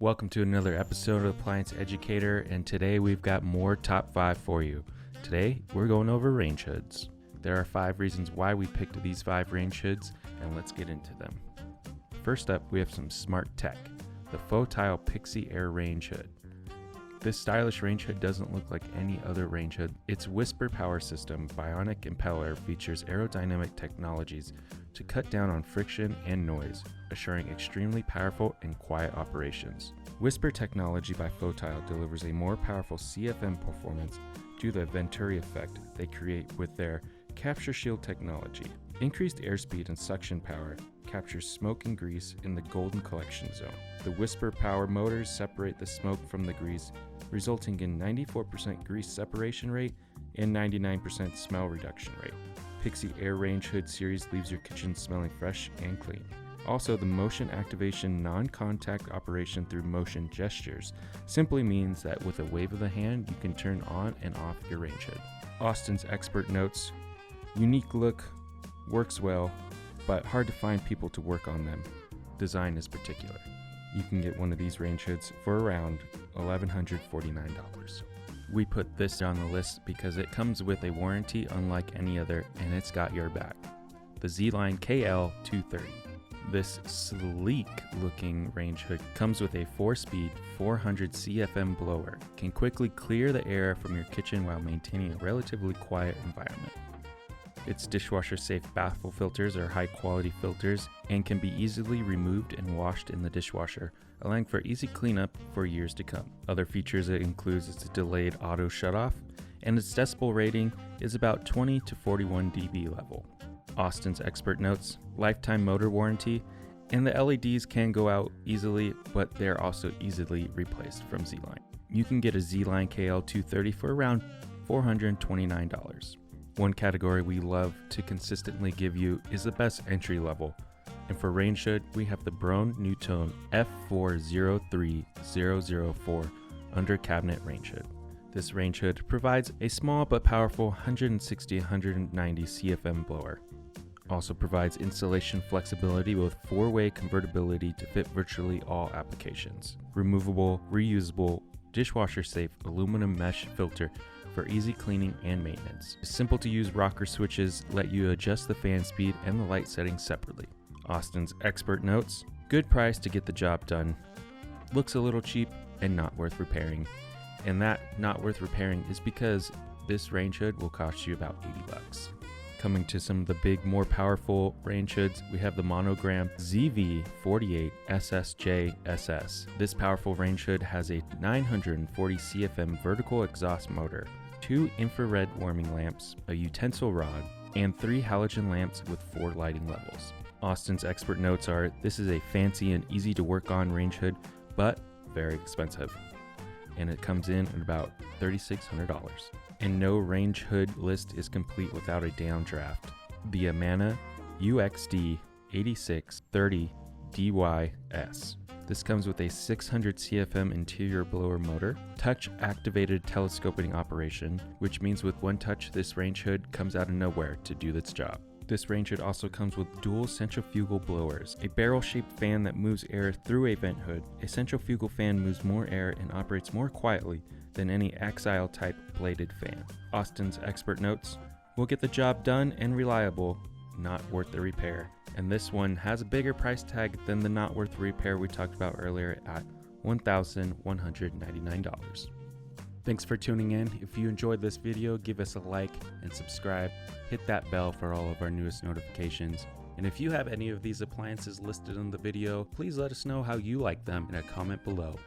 Welcome to another episode of Appliance Educator, and today we've got more top 5 for you. Today we're going over range hoods. There are 5 reasons why we picked these 5 range hoods, and let's get into them. First up, we have some smart tech, the Fotile Pixel Air Range Hood. This stylish range hood doesn't look like any other range hood. Its Whisper power system bionic impeller features aerodynamic technologies to cut down on friction and noise, assuring extremely powerful and quiet operations. Whisper technology by Fotile delivers a more powerful CFM performance due to the Venturi effect they create with their capture shield technology. Increased airspeed and suction power captures smoke and grease in the golden collection zone. The Whisper power motors separate the smoke from the grease, resulting in 94% grease separation rate and 99% smell reduction rate. Pixel Air Range Hood series leaves your kitchen smelling fresh and clean. Also, the motion activation non-contact operation through motion gestures simply means that with a wave of the hand, you can turn on and off your range hood. Austin's expert notes, unique look, works well, but hard to find people to work on them. Design is particular. You can get one of these range hoods for around $1,149. We put this on the list because it comes with a warranty unlike any other, and it's got your back. The ZLINE KL230. This sleek looking range hood comes with a 4-speed 400 CFM blower, can quickly clear the air from your kitchen while maintaining a relatively quiet environment. Its dishwasher safe baffle filters are high quality filters and can be easily removed and washed in the dishwasher, allowing for easy cleanup for years to come. Other features it includes its delayed auto shutoff, and its decibel rating is about 20 to 41 dB level. Austin's expert notes, lifetime motor warranty, and the LEDs can go out easily, but they're also easily replaced from ZLINE. You can get a ZLINE KL230 for around $429. One category we love to consistently give you is the best entry level, and for range hood we have the Broan-nutone F403004 under cabinet range hood. This range hood provides a small but powerful 160-190 CFM blower. Also provides installation flexibility with 4-way convertibility to fit virtually all applications. Removable, reusable, dishwasher safe aluminum mesh filter for easy cleaning and maintenance. Simple to use rocker switches let you adjust the fan speed and the light settings separately. Austin's expert notes, good price to get the job done. Looks a little cheap and not worth repairing. And that not worth repairing is because this range hood will cost you about $80. Coming to some of the big, more powerful range hoods, we have the Monagram ZV48ssjss. This powerful range hood has a 940 CFM vertical exhaust motor, 2 infrared warming lamps, a utensil rod, and 3 halogen lamps with 4 lighting levels. Austin's expert notes are, this is a fancy and easy to work on range hood, but very expensive. And it comes in at about $3,600. And no range hood list is complete without a downdraft. The Amana UXD8630dys. This comes with a 600 CFM interior blower motor, touch activated telescoping operation, which means with one touch this range hood comes out of nowhere to do its job. This range hood also comes with dual centrifugal blowers, a barrel-shaped fan that moves air through a vent hood. A centrifugal fan moves more air and operates more quietly than any axial type bladed fan. Austin's expert notes, will get the job done and reliable, not worth the repair. And this one has a bigger price tag than the not worth the repair we talked about earlier at $1,199. Thanks for tuning in. If you enjoyed this video, give us a like and subscribe. Hit that bell for all of our newest notifications. And if you have any of these appliances listed in the video, please let us know how you like them in a comment below.